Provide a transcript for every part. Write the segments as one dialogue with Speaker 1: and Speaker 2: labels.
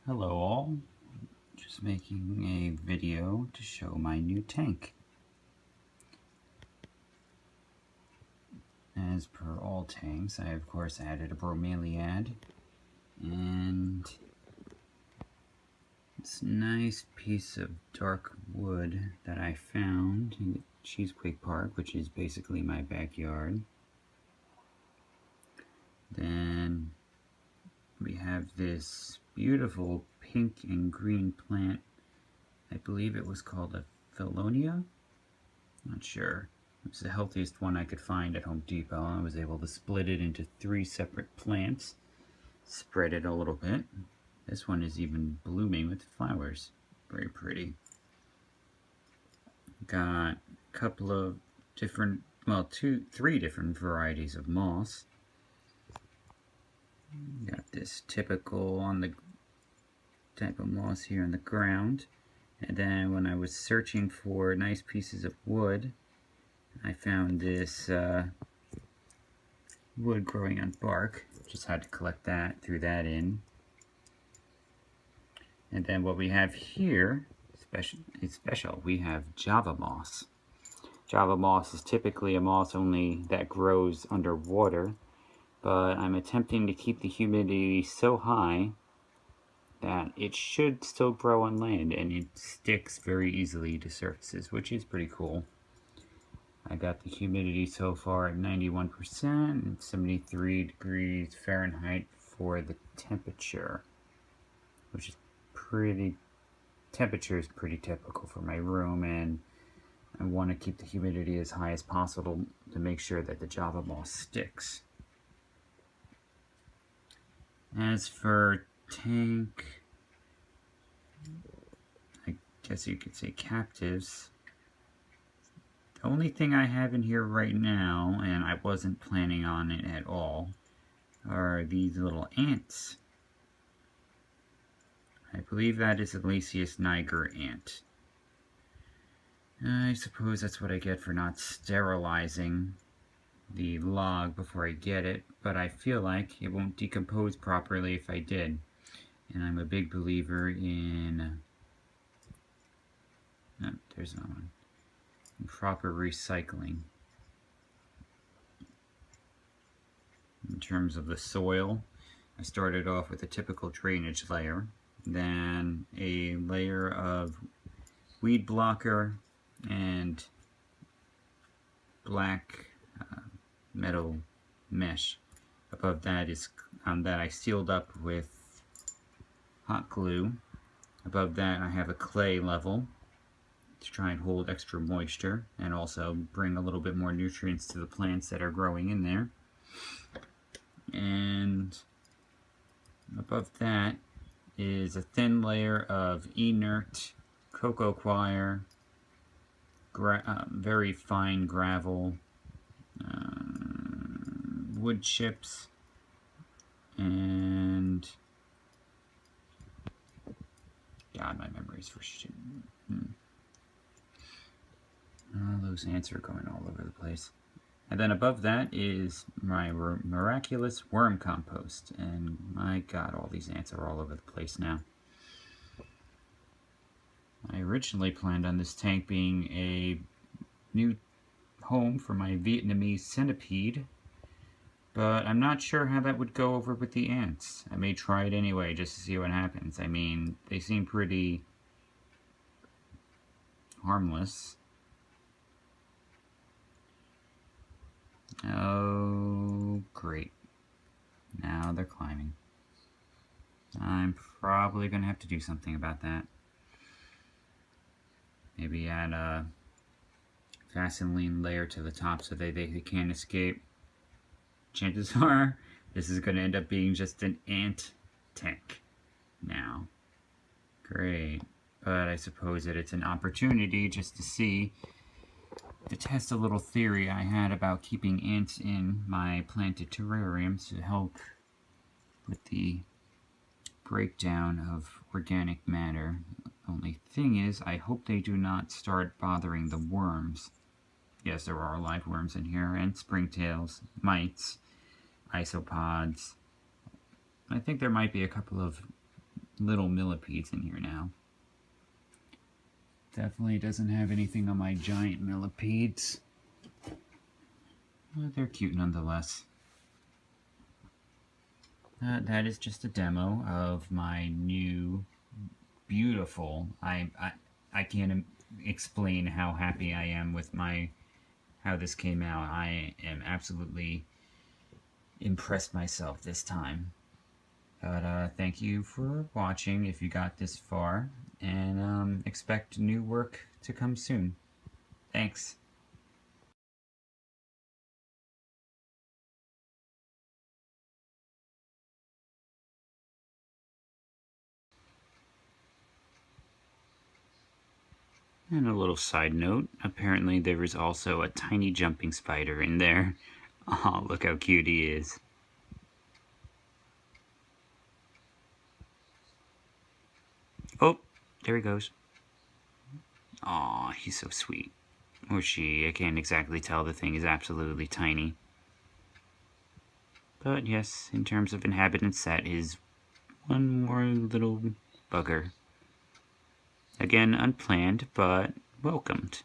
Speaker 1: Hello all, just making a video to show my new tank. As per all tanks, I of course added a bromeliad and this nice piece of dark wood that I found in the Cheesequake Park, which is basically my backyard. Then we have this beautiful pink and green plant. I believe it was called a Felonia? Not sure. It was the healthiest one I could find at Home Depot. I was able to split it into 3 separate plants, spread it a little bit. This one is even blooming with flowers. Very pretty. Got a couple of different, well, 3 different varieties of moss. Got this typical on the type of moss here on the ground. And then when I was searching for nice pieces of wood, I found this wood growing on bark. Just had to collect that, threw that in. And then what we have here, special, we have Java moss. Java moss is typically a moss only that grows underwater, but I'm attempting to keep the humidity so high that it should still grow on land, and it sticks very easily to surfaces, which is pretty cool. I got the humidity so far at 91% and 73 degrees Fahrenheit for the temperature, which is temperature is pretty typical for my room, and I want to keep the humidity as high as possible to make sure that the Java moss sticks. As for tank, I guess you could say captives. The only thing I have in here right now, and I wasn't planning on it at all, are these little ants. I believe that is a Lasius niger ant. I suppose that's what I get for not sterilizing the log before I get it, but I feel like it won't decompose properly if I did. And I'm a big believer in... Oh, there's another one. In proper recycling. In terms of the soil, I started off with a typical drainage layer, then a layer of weed blocker and black metal mesh. Above that is that I sealed up with hot glue. Above that I have a clay level to try and hold extra moisture and also bring a little bit more nutrients to the plants that are growing in there. And above that is a thin layer of inert cocoa coir, very fine gravel, wood chips, and God, my memory's for shit. Oh, those ants are going all over the place. And then above that is my miraculous worm compost. And my God, all these ants are all over the place now. I originally planned on this tank being a new home for my Vietnamese centipede, but I'm not sure how that would go over with the ants. I may try it anyway just to see what happens. I mean, they seem pretty harmless. Oh, great. Now they're climbing. I'm probably going to have to do something about that. Maybe add a Vaseline layer to the top so they can't escape. Chances are this is going to end up being just an ant tank now. Great. But I suppose that it's an opportunity just to test a little theory I had about keeping ants in my planted terrariums to help with the breakdown of organic matter. Only thing is, I hope they do not start bothering the worms. Yes, there are live worms in here, and springtails, mites, isopods. I think there might be a couple of little millipedes in here now. Definitely doesn't have anything on my giant millipedes. But they're cute nonetheless. That is just a demo of my new beautiful. I can't explain how happy I am with how this came out. I am absolutely impressed myself this time. But thank you for watching if you got this far, and expect new work to come soon. Thanks. And a little side note, apparently there is also a tiny jumping spider in there. Oh, look how cute he is. Oh, there he goes. Aw, he's so sweet. Or she, I can't exactly tell. The thing is absolutely tiny. But yes, in terms of inhabitants, that is one more little bugger. Again, unplanned, but welcomed.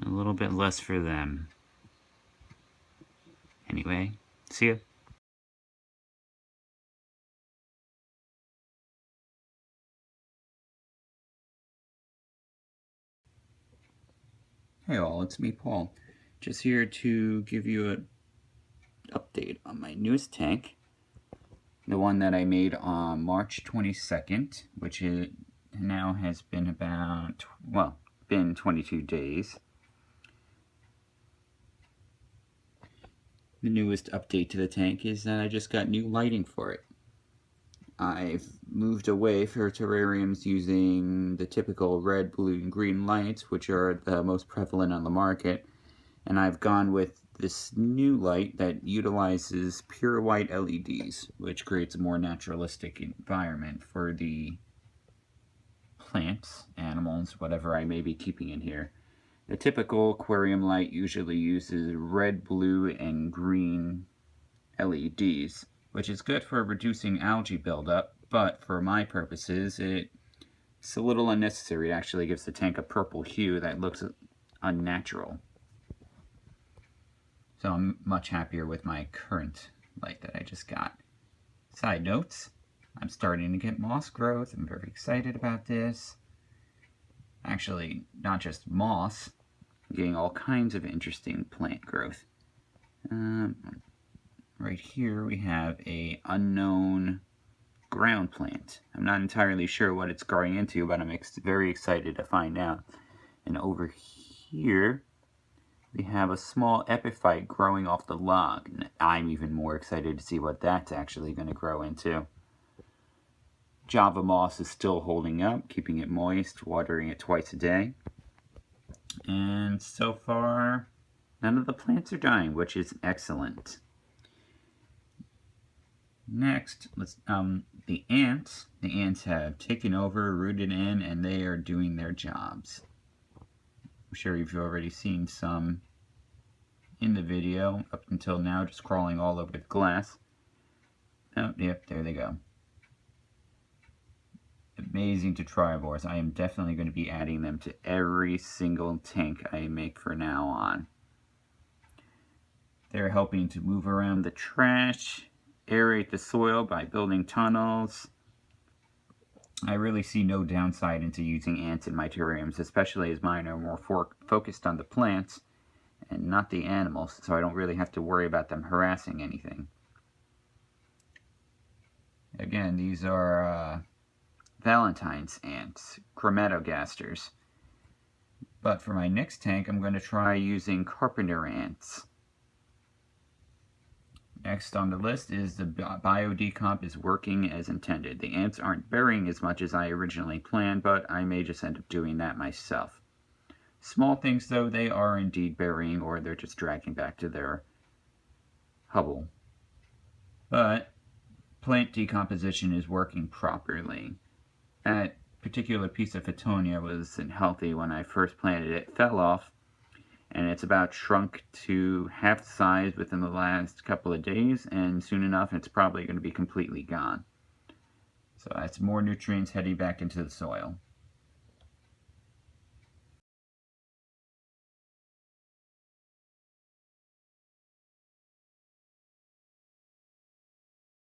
Speaker 1: A little bit less for them. Anyway, see ya. Hey all, it's me, Paul. Just here to give you an update on my newest tank. The one that I made on March 22nd, which now has been been 22 days. The newest update to the tank is that I just got new lighting for it. I've moved away for terrariums using the typical red, blue, and green lights, which are the most prevalent on the market, and I've gone with this new light that utilizes pure white LEDs, which creates a more naturalistic environment for the plants, animals, whatever I may be keeping in here. The typical aquarium light usually uses red, blue, and green LEDs, which is good for reducing algae buildup, but for my purposes, it's a little unnecessary. It actually gives the tank a purple hue that looks unnatural. So I'm much happier with my current light that I just got. Side notes, I'm starting to get moss growth. I'm very excited about this. Actually, not just moss, I'm getting all kinds of interesting plant growth. Right here we have a unknown ground plant. I'm not entirely sure what it's growing into, but I'm very excited to find out. And over here we have a small epiphyte growing off the log, and I'm even more excited to see what that's actually going to grow into. Java moss is still holding up, keeping it moist, watering it twice a day. And so far, none of the plants are dying, which is excellent. Next, the ants. The ants have taken over, rooted in, and they are doing their jobs. I'm sure you've already seen some in the video up until now, just crawling all over the glass. Oh, yep, there they go. Amazing tetrivores. I am definitely going to be adding them to every single tank I make from now on. They're helping to move around the trash, aerate the soil by building tunnels. I really see no downside into using ants in my terrariums, especially as mine are more focused on the plants and not the animals, so I don't really have to worry about them harassing anything. Again, these are Valentine's ants, chromatogasters. But for my next tank, I'm going to try using carpenter ants. Next on the list is the biodecomp is working as intended. The ants aren't burying as much as I originally planned, but I may just end up doing that myself. Small things though, they are indeed burying, or they're just dragging back to their hovel. But plant decomposition is working properly. That particular piece of Fittonia wasn't healthy when I first planted it. It fell off, and it's about shrunk to half the size within the last couple of days, and soon enough it's probably going to be completely gone. So that's more nutrients heading back into the soil.